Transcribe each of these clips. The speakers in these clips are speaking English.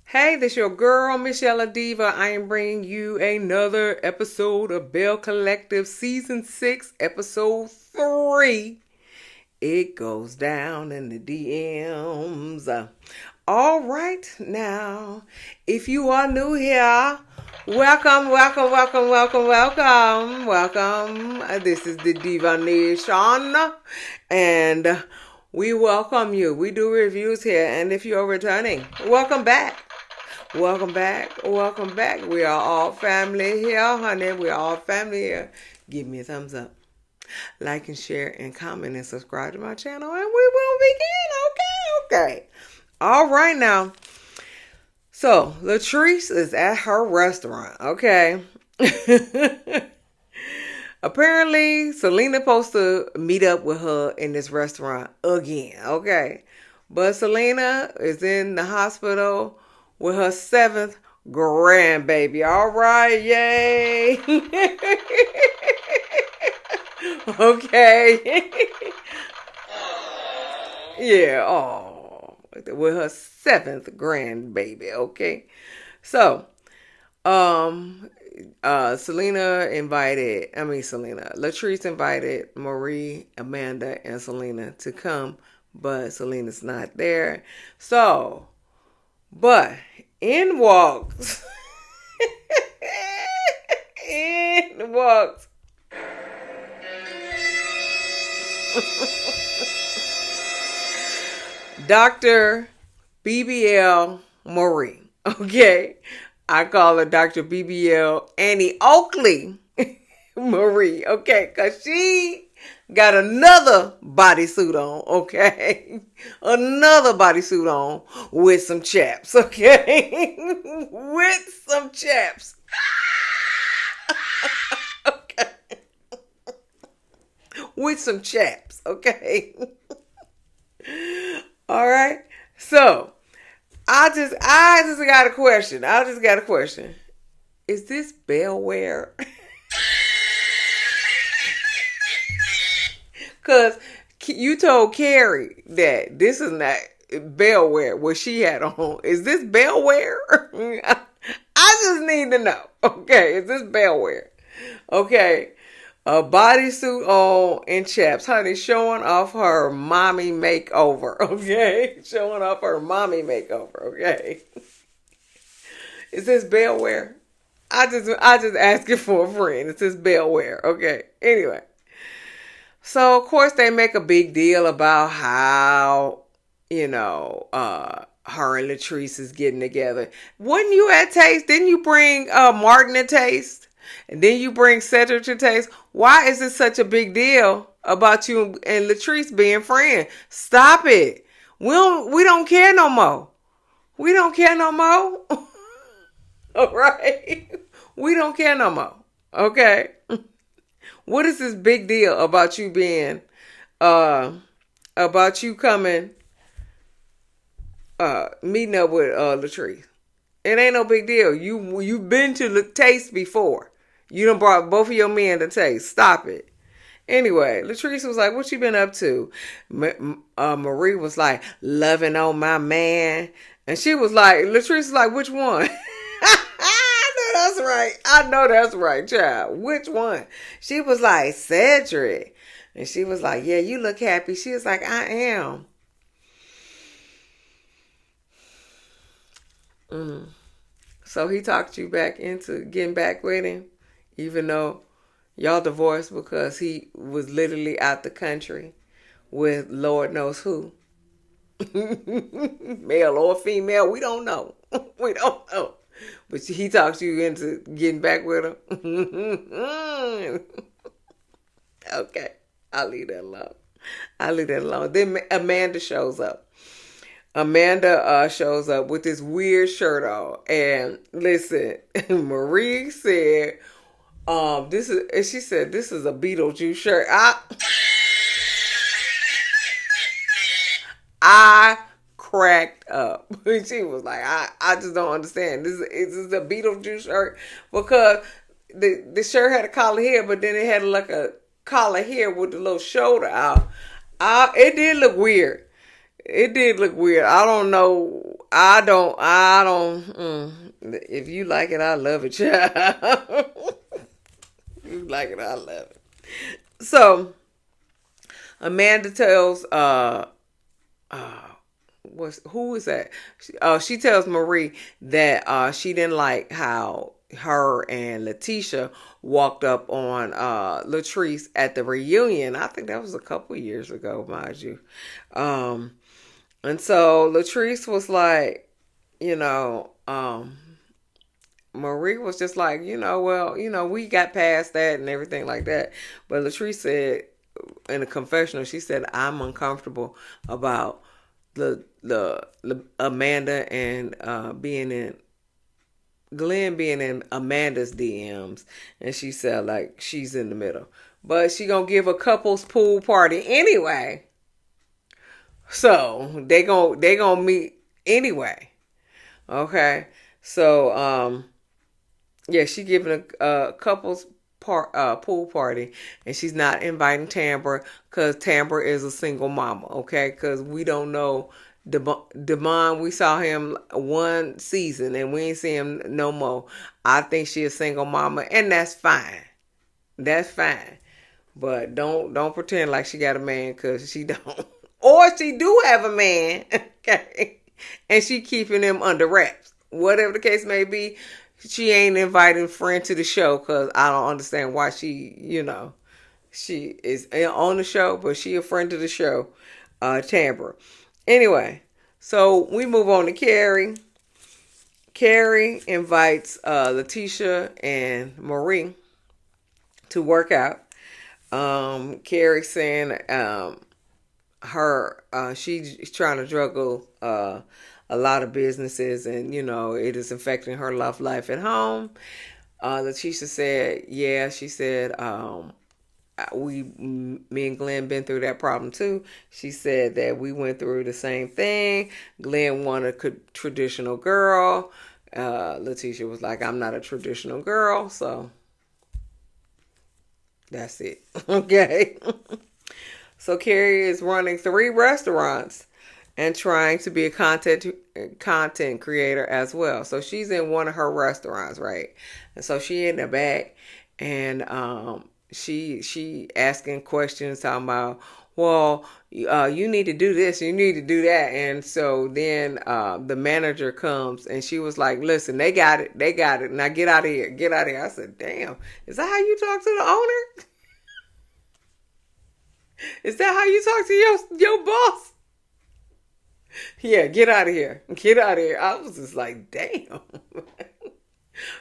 Hey, this your girl, msyelladiva. I am bringing you another episode of Belle Collective Season 6, Episode 3. It goes down in the DMs. All right, now, if you are new here, welcome. This is the Diva Nation, and we welcome you. We do reviews here, and if you're returning, welcome back. Welcome back. We are all family here, honey. We are all family here. Give me a thumbs up. Like and share and comment and subscribe to my channel, and we will begin. Okay. All right now. So, Latrice is at her restaurant, okay? Apparently, Selena supposed to meet up with her in this restaurant again, okay? But Selena is in the hospital with her 7th grandbaby. All right, yay. Okay. Yeah, oh, with her 7th grandbaby, okay? So, Latrice invited Marie, Amanda, and Selena to come, but Selena's not there. So, but in walks Dr. BBL Marie. Okay. I call her Dr. BBL Annie Oakley Marie. Okay. Because she got another bodysuit on. Okay. Another bodysuit on with some chaps. Okay. With some chaps. Okay. With some chaps. Okay. All right. So, I just got a question. Is this Belle wear? Because you told Kerri that this is not Belle wear, what she had on. Is this Belle wear? I just need to know. Okay, is this Belle wear? Okay. A bodysuit on and chaps. Honey, showing off her mommy makeover. Okay? Showing off her mommy makeover. Okay? Is this Belle wear? I just asking for a friend. Is this Belle wear? Okay. Anyway. So, of course, they make a big deal about how, her and Latrice is getting together. Wasn't you at Taste? Didn't you bring Martin to Taste? And then you bring Cedric to Taste. Why is it such a big deal about you and Latrice being friends? Stop it. We don't care no more. We don't care no more. All right. We don't care no more. Okay. What is this big deal about you being about you coming meeting up with Latrice? It ain't no big deal. You've been to the Taste before. You done brought both of your men to Taste. Stop it. Anyway, Latrice was like, what you been up to? Marie was like, loving on my man. And she was like, Latrice was like, which one? I know that's right, child. Which one? She was like, Cedric. And she was like, yeah, you look happy. She was like, I am. So he talked you back into getting back with him, even though y'all divorced because he was literally out the country with Lord knows who. Male or female, we don't know. We don't know. But he talked you into getting back with him. Okay. I'll leave that alone. Then Amanda shows up. Shows up with this weird shirt on. And listen, Marie said, she said, this is a Beetlejuice shirt. I cracked up. She was like, I just don't understand. This is a Beetlejuice shirt because the shirt had a collar here, but then it had like a collar here with the little shoulder out. It did look weird. I don't know. If you like it, I love it, child. You like it, I love it. So Amanda tells uh who is that? She tells Marie that she didn't like how her and Letitia walked up on Latrice at the reunion. I think that was a couple years ago, mind you. Um, and so Latrice was like, you know, Marie was just like, well, we got past that and everything like that. But Latrice said in a confessional, she said, I'm uncomfortable about the Amanda and being in Glen being in Amanda's DMs, and she said like she's in the middle, but she gonna give a couples pool party anyway. So they gonna meet anyway. Okay, so yeah, she giving a couples pool party, and she's not inviting Tambra because Tambra is a single mama. Okay, because we don't know Devon. We saw him one season, and we ain't see him no more. I think she a single mama, and that's fine. That's fine. But don't pretend like she got a man because she don't, or she do have a man. Okay, and she keeping him under wraps. Whatever the case may be, she ain't inviting friend to the show because I don't understand why she is on the show, but she a friend to the show, Tambra. Anyway, so we move on to Kerri. Kerri invites Letitia and Marie to work out. Kerri saying she's trying to juggle a lot of businesses, and it is affecting her love life at home. Letitia said, yeah, she said, me and Glen been through that problem too. She said that we went through the same thing. Glen wanted a traditional girl. Letitia was like, I'm not a traditional girl, so that's it. Okay. So Kerri is running 3 restaurants and trying to be a content creator as well. So she's in one of her restaurants, right? And so she in the back, and she asking questions, talking about, well, you need to do this, you need to do that. And so then the manager comes, and she was like, listen, they got it, now get out of here, get out of here. I said, damn, is that how you talk to the owner? Is that how you talk to your boss? Yeah, get out of here. Get out of here. I was just like, damn.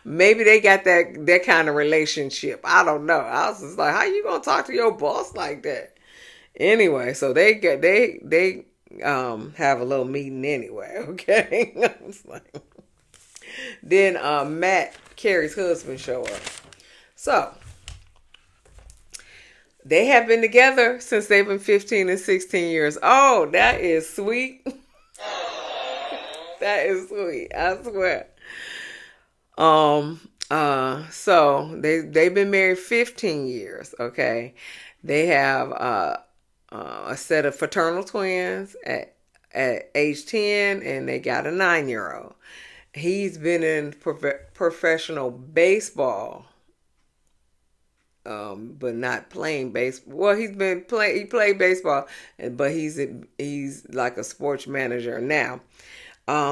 Maybe they got that kind of relationship. I don't know. I was just like, how you gonna talk to your boss like that? Anyway, so they have a little meeting anyway. Okay. I was like, then Matt, Kerri's husband, show up. So they have been together since they've been 15 and 16 years old. That is sweet. That is sweet. I swear. So they've been married 15 years. Okay. They have a set of fraternal twins at age 10, and they got a 9-year-old. He's been in professional baseball, but not playing baseball. Well, he played baseball, but he's like a sports manager now,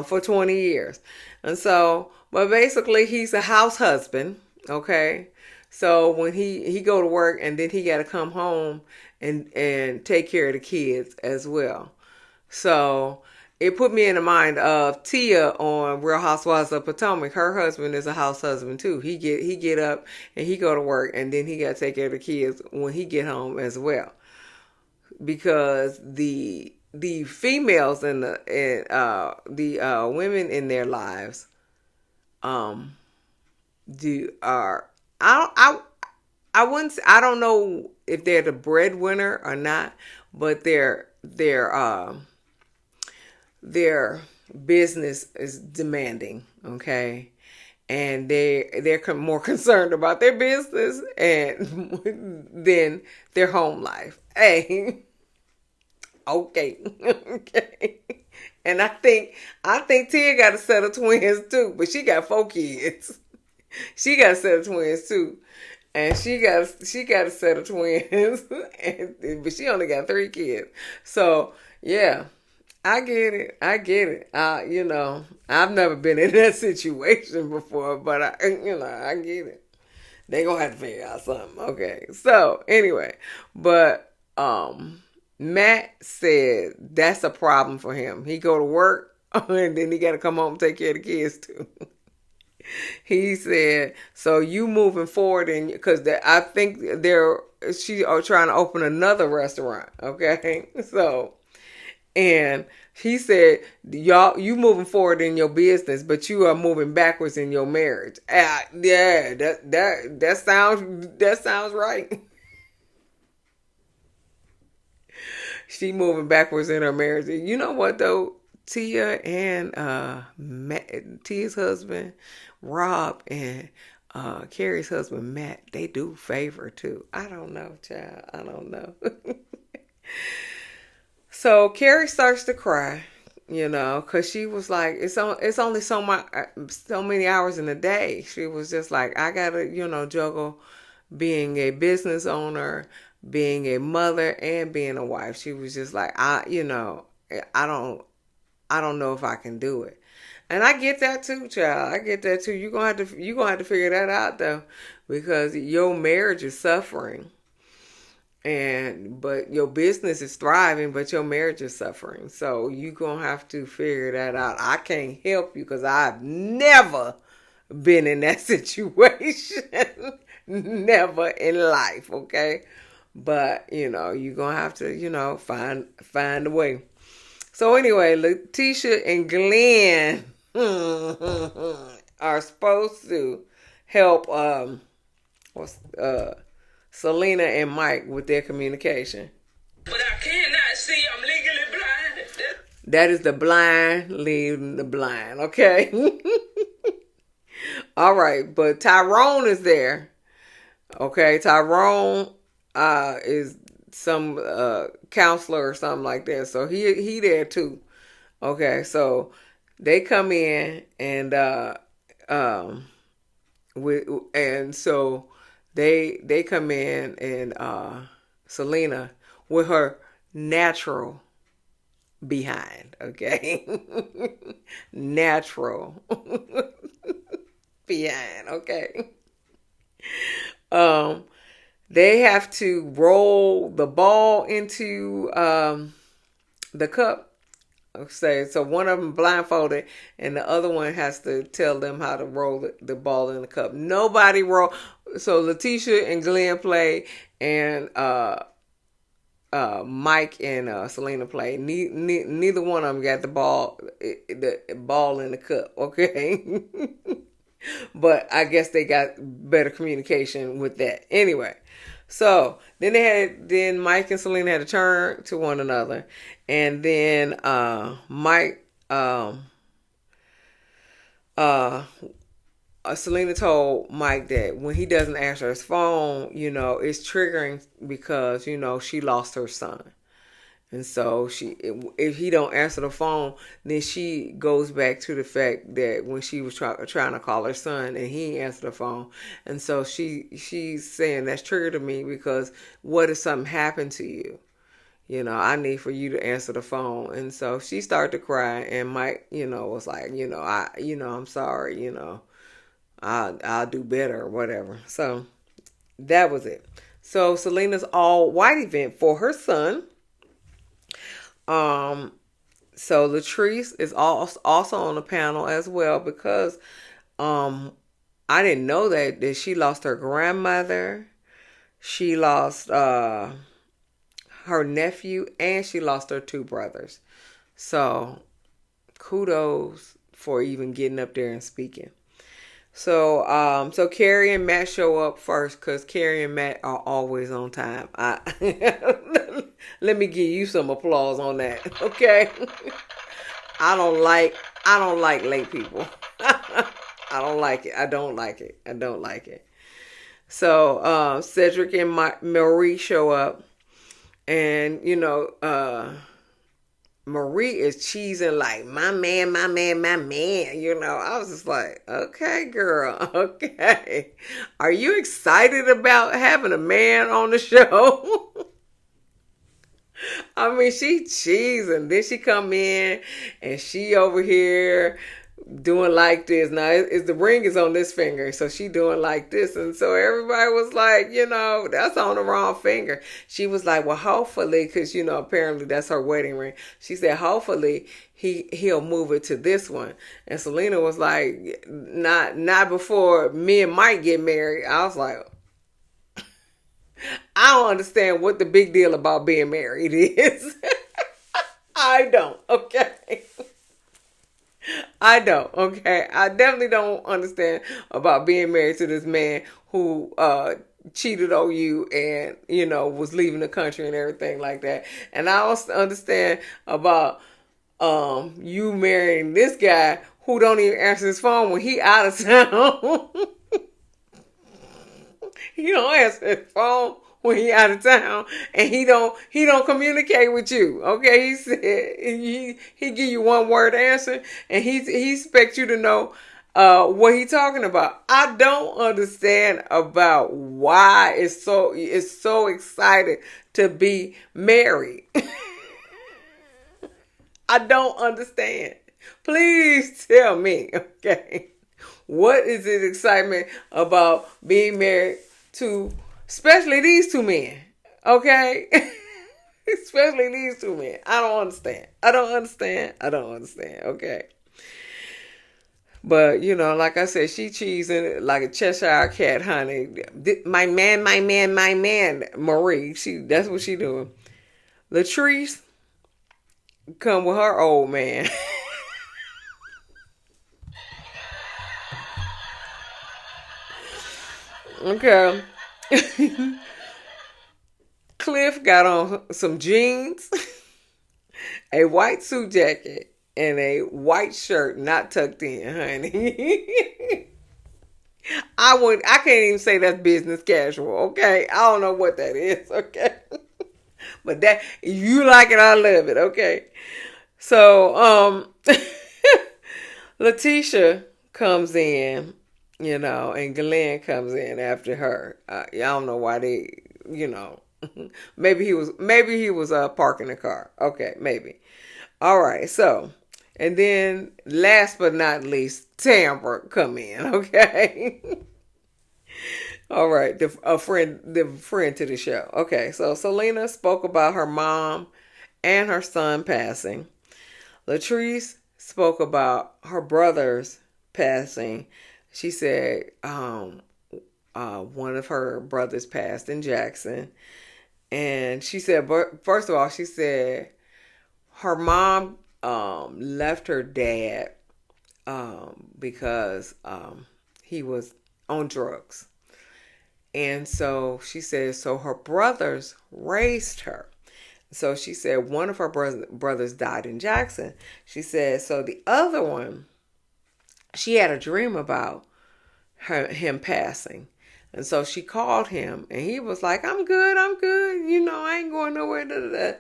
for 20 years. And so, but basically he's a house husband. Okay. So when he go to work, and then he got to come home and take care of the kids as well. So it put me in the mind of Tia on Real Housewives of Potomac. Her husband is a house husband too. He get up and he go to work, and then he got to take care of the kids when he get home as well. Because the females and the women in their lives I wouldn't I don't know if they're the breadwinner or not, but their business is demanding, okay? And they're more concerned about their business and than their home life. Hey, Okay. Okay. And I think Tia got a set of twins too, but she got 4 kids. She got a set of twins too. And she got a set of twins, but she only got 3 kids. So yeah, I get it. I get it. I've never been in that situation before, but I get it. They gonna have to figure out something. Okay. So anyway, but Matt said that's a problem for him. He go to work and then he got to come home and take care of the kids too. He said, "So you moving forward, and because I think she are trying to open another restaurant, okay? So, and he said, y'all, you moving forward in your business, but you are moving backwards in your marriage. Yeah, that sounds right. She moving backwards in her marriage. You know what though? Tia and Tia's husband, Rob, and Kerri's husband, Matt, they do favor too. I don't know, child. I don't know. So Kerri starts to cry, because she was like, it's only so many hours in a day. She was just like, I gotta, juggle being a business owner, being a mother, and being a wife. She was just like, I don't know if I can do it. And I get that too, child. I get that too. You're gonna have to figure that out though, because your marriage is suffering, but your business is thriving, but your marriage is suffering. So you're gonna have to figure that out. I can't help you because I've never been in that situation. Never in life, okay? But you're gonna have to, find a way. So anyway, Letitia and Glenn are supposed to help Selena and Mike with their communication. But I cannot see. I'm legally blind. That is the blind leading the blind, okay? All right, but Tyrone is there. Okay, Tyrone is some counselor or something like that. So he there too. Okay, so they come in and so they come in and Selena with her natural behind, okay? Natural behind, okay? They have to roll the ball into the cup. Say so one of them blindfolded and the other one has to tell them how to roll the ball in the cup. Nobody roll. So Letitia and Glenn play, and Mike and Selena play. Neither one of them got the ball in the cup. Okay. But I guess they got better communication with that. Anyway, so then Mike and Selena had to turn to one another, and then Mike Selena told Mike that when he doesn't answer his phone, it's triggering because she lost her son. And so if he don't answer the phone, then she goes back to the fact that when she was trying to call her son and he answered the phone. And so she's saying that's triggered to me because what if something happened to you? I need for you to answer the phone. And so she started to cry, and Mike, was like, I'm sorry, I'll do better or whatever. So that was it. So Selena's all white event for her son. So Latrice is also on the panel as well because I didn't know that she lost her grandmother, she lost her nephew, and she lost her 2 brothers. So kudos for even getting up there and speaking. So Kerri and Matt show up first because Kerri and Matt are always on time. Let me give you some applause on that, okay? I don't like late people. I don't like it. I don't like it. So Cedric and Marie show up, and Marie is cheesing like my man, my man, my man. I was just like, okay, girl, okay. Are you excited about having a man on the show? I mean, she cheesing. Then she come in and she over here doing like this. Now, the ring is on this finger, so she doing like this, and so everybody was like, that's on the wrong finger. She was like, well, hopefully, because apparently that's her wedding ring. She said, hopefully he'll move it to this one, and Selena was like, not before me and Mike get married. I was like, I don't understand what the big deal about being married is. I don't. Okay. I don't. Okay. I definitely don't understand about being married to this man who cheated on you and was leaving the country and everything like that. And I also understand about you marrying this guy who don't even answer his phone when he out of town. He don't answer his phone when he out of town, and he don't communicate with you. Okay, he said he give you one word answer, and he expects you to know what he talking about. I don't understand about why it's so excited to be married. I don't understand. Please tell me, okay? What is this excitement about being married to, especially these two men? Okay? Especially these two men. I don't understand. Okay? But, like I said, she cheesing like a Cheshire cat, honey. My man, my man, my man, Marie. That's what she doing. Latrice come with her old man. Okay. Cliff got on some jeans, a white suit jacket, and a white shirt not tucked in, honey. I can't even say that's business casual, okay? I don't know what that is, okay? But that, you like it, I love it, okay? So, Letitia comes in, and Glen comes in after her. I don't know why they, maybe he was parking the car. Okay, maybe. All right, so, and then last but not least, Tamra come in. Okay. All right, the friend to the show. Okay, so Selena spoke about her mom and her son passing. Latrice spoke about her brother's passing. She said one of her brothers passed in Jackson. And she said, first of all, she said her mom left her dad because he was on drugs. And so she said, so her brothers raised her. So she said one of her brothers died in Jackson. She said, so the other one, she had a dream about him passing. And so she called him and he was like, I'm good. I ain't going nowhere. Da, da, da.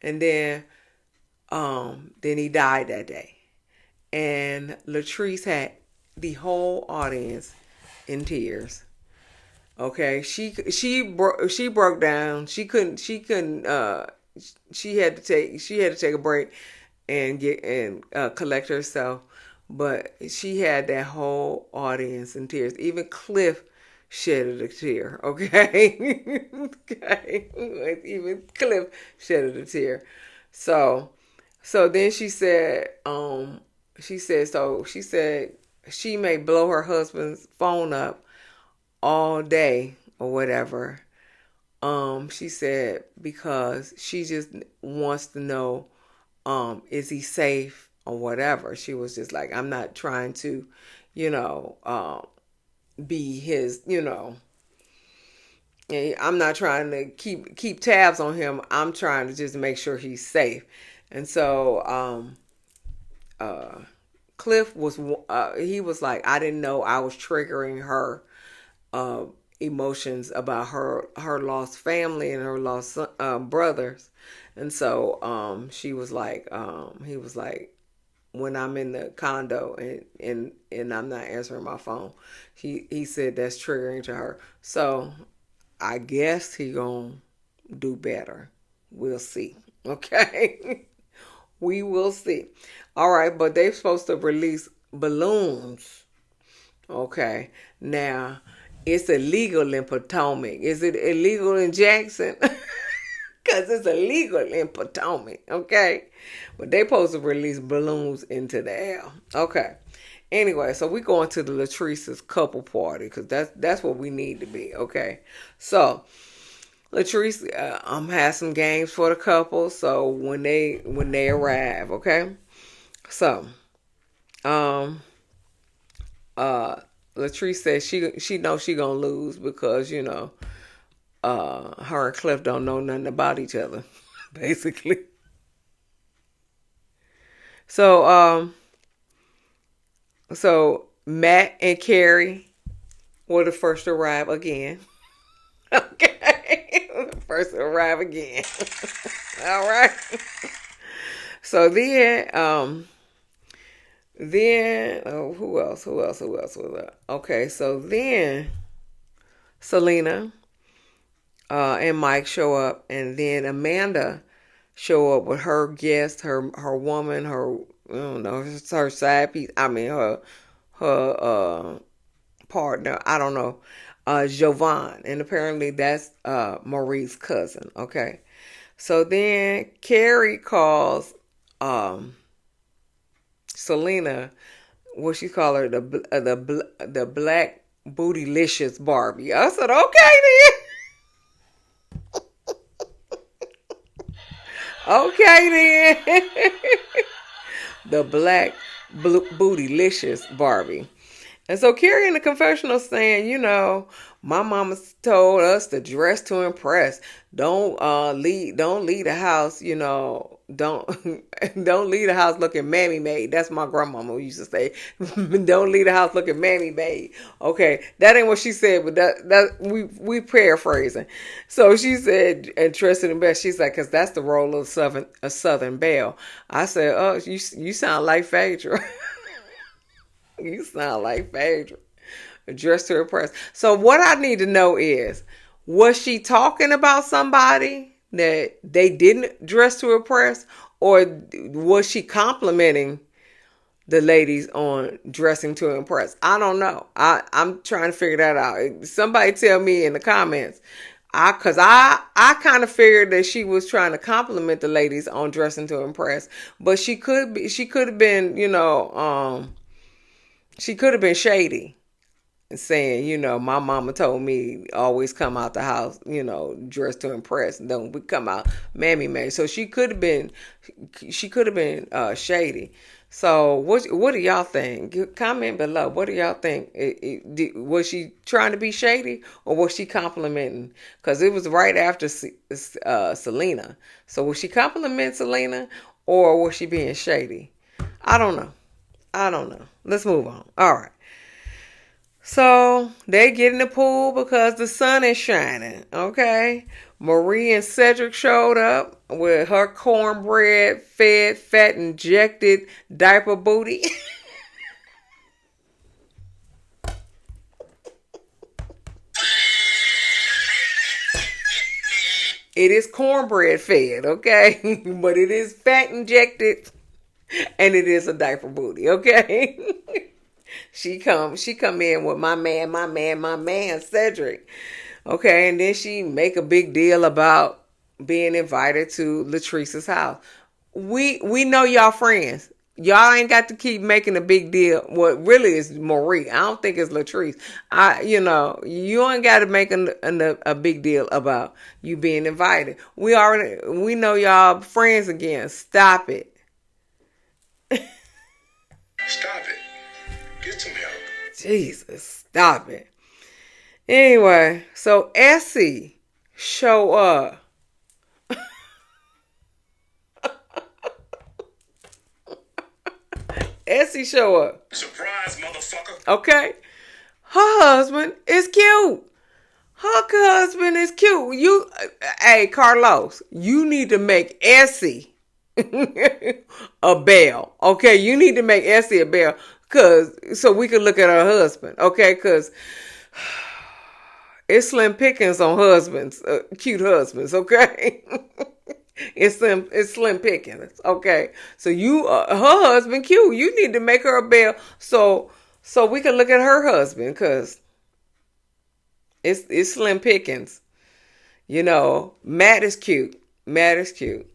And then he died that day. And Latrice had the whole audience in tears. Okay, she broke down. She had to take a break and collect herself. But she had that whole audience in tears. Even Cliff shedded a tear. Okay, okay. Even Cliff shedded a tear. So then she said, she may blow her husband's phone up all day or whatever. She said because she just wants to know, is he safe or whatever. She was just like, I'm not trying to, be his, I'm not trying to keep tabs on him. I'm trying to just make sure he's safe. And so, Cliff was, he was like, I didn't know I was triggering her, emotions about her lost family and her lost brothers. And so she was like, he was like, when I'm in the condo and I'm not answering my phone, he said that's triggering to her. So I guess he gonna do better. We'll see. Okay. We will see. All right, but they're supposed to release balloons. Okay. Now, it's illegal in Potomac. Is it illegal in Jackson? Because it's illegal in Potomac. Okay. But they supposed to release balloons into the air. Okay. Anyway, so we going to the Latrice's couple party because that's what we need to be. Okay. So Latrice, has some games for the couple. So when they arrive, okay. So, Latrice says she knows she gonna lose because her and Cliff don't know nothing about each other, basically. So so Matt and Kerri were the first to arrive again. Okay, first to arrive again. All right. So then who else? Okay, so then Selena and Mike show up, and then Amanda show up with her guest, her woman, her I don't know, her side piece. I mean her partner. I don't know, Jovan, and apparently that's Marie's cousin. Okay, so then Kerri calls Selena, what she call her, the black bootylicious Barbie. I said, okay then. Okay then. The black bootylicious Barbie. And so Kerri in the confessional saying, my mama told us to dress to impress. Don't leave the house, don't don't leave the house looking mammy made. That's my grandmama used to say. Don't leave the house looking mammy made. Okay, that ain't what she said, but that we paraphrasing. So she said, and dressed in best. She's like, because that's the role of a Southern Belle. I said, oh, you sound like Phaedra. You sound like Phaedra. Dress to impress. So what I need to know is, was she talking about somebody that they didn't dress to impress, or was she complimenting the ladies on dressing to impress? I don't know. I'm trying to figure that out. Somebody tell me in the comments. Cause I kind of figured that she was trying to compliment the ladies on dressing to impress, but she could have been, she could have been shady and saying, my mama told me always come out the house, dressed to impress. Don't we come out mammy made. So she could have been shady. So what do y'all think? Comment below. What do y'all think? Was she trying to be shady, or was she complimenting? Because it was right after Selena. So was she complimenting Selena, or was she being shady? I don't know. Let's move on. All right. So they get in the pool because the sun is shining. Okay. Marie and Cedric showed up with her cornbread fed, fat injected diaper booty. It is cornbread fed, okay? But it is fat injected and it is a diaper booty, okay? She come in with my man, Cedric. Okay, and then she make a big deal about being invited to Latrice's house. We know y'all friends. Y'all ain't got to keep making a big deal. What really is Marie. I don't think it's Latrice. You ain't got to make a big deal about you being invited. We know y'all friends again. Stop it. Stop it. Get some help. Jesus, stop it. Anyway, so Essie show up. Essie show up. Surprise, motherfucker. Okay. Her husband is cute. Her husband is cute. Hey, Carlos, you need to make Essie a Belle. Okay, you need to make Essie a Belle, so we can look at her husband. Okay, because it's slim pickings on husbands, cute husbands. Okay. It's slim pickings. Okay, so her husband cute. You need to make her a Belle, so we can look at her husband, because it's slim pickings. Matt is cute. Matt is cute.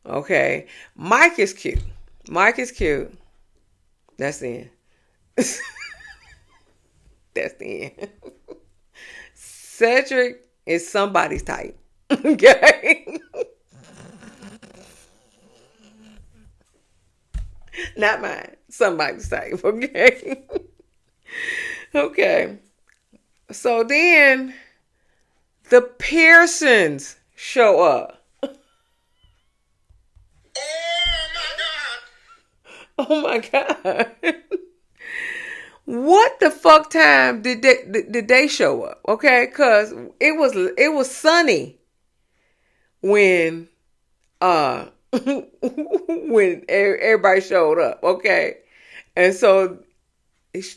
Okay, Mike is cute. Mike is cute. That's the end. That's the end. Cedric is somebody's type. Okay. Not mine. Somebody's type. Okay. Okay. So then the Pearsons show up. Oh my God. What the fuck time did they show up? Okay, because it was sunny when when everybody showed up. Okay, and so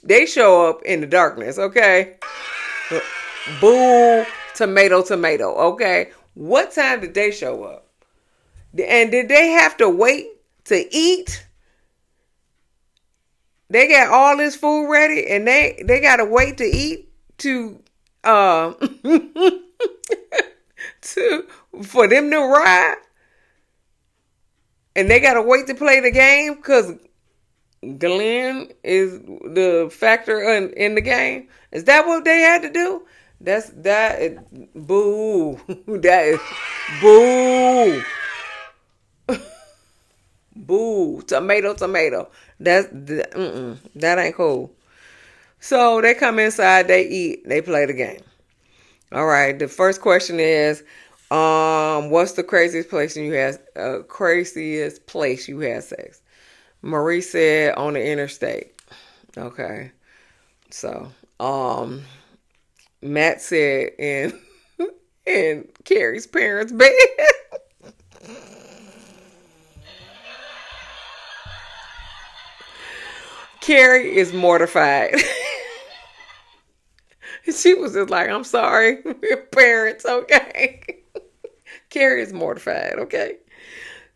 they show up in the darkness. Okay, boo, tomato. Okay, what time did they show up? And did they have to wait to eat? They got all this food ready, and they got to wait to eat to for them to arrive, and they got to wait to play the game because Glen is the factor in the game. Is that what they had to do? Boo. That is boo. Boo, tomato. That ain't cool. So they come inside, they eat, they play the game. All right. The first question is, what's the craziest place you had sex? Marie said on the interstate. Okay. So, Matt said in Kerri's parents' bed. Kerri is mortified. She was just like, I'm sorry, parents, okay? Kerri is mortified, okay?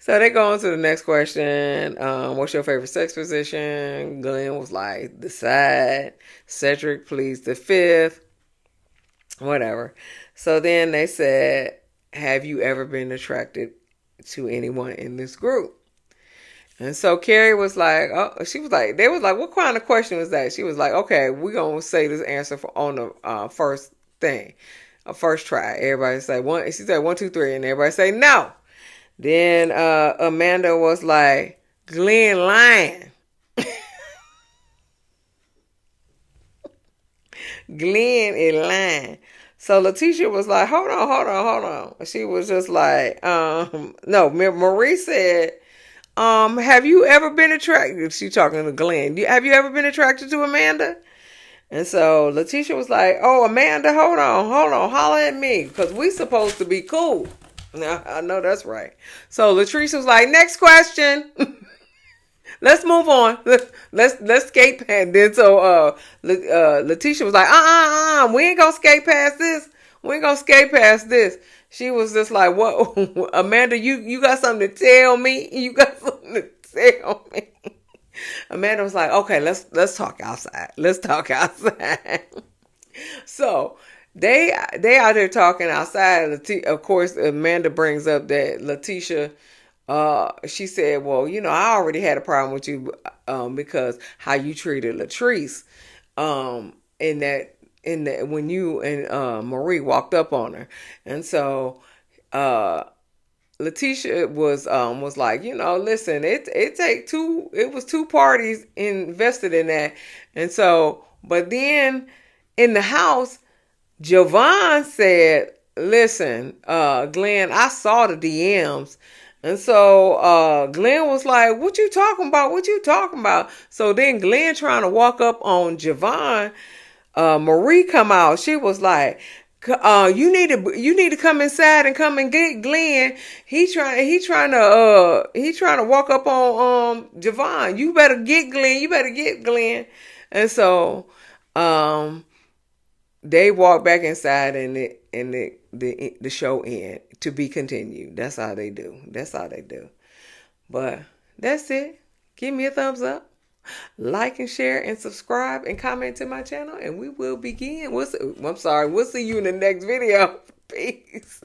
So they go on to the next question. What's your favorite sex position? Glen was like, the side. Cedric pleads the fifth. Whatever. So then they said, have you ever been attracted to anyone in this group? And so Kerri was like, they was like, what kind of question was that? She was like, okay, we're going to say this answer on the first thing, first try. Everybody say one. She said 1, 2, 3, and everybody say no. Then Amanda was like, Glen lying. Glen is lying. So Letitia was like, hold on. She was just like, no, Marie said, have you ever been attracted? She talking to Glen. Have you ever been attracted to Amanda? And so Letitia was like, oh, Amanda, hold on. Holler at me. Because we supposed to be cool. Now, I know that's right. So Latrice was like, next question. Let's move on. Let's skate past. Then so Letitia was like, we ain't gonna skate past this. She was just like, what? Amanda, you got something to tell me? Amanda was like, okay, let's talk outside. So they out there talking outside. Of course, Amanda brings up that Letitia, she said, well, I already had a problem with you because how you treated Latrice in that when you and Marie walked up on her. And so Letitia was like, listen, it was two parties invested in that. And so, but then in the house, Jovan said, listen, Glen, I saw the DMs. And so Glen was like, what you talking about? So then Glen trying to walk up on Jovan, Marie come out. She was like, You need to come inside and come and get Glen. He trying to walk up on Javon. You better get Glen. You better get Glen. And so they walk back inside and the show end to be continued. That's how they do. That's how they do. But that's it. Give me a thumbs up. Like and share and subscribe and comment to my channel, and we will begin. We'll see you in the next video. Peace.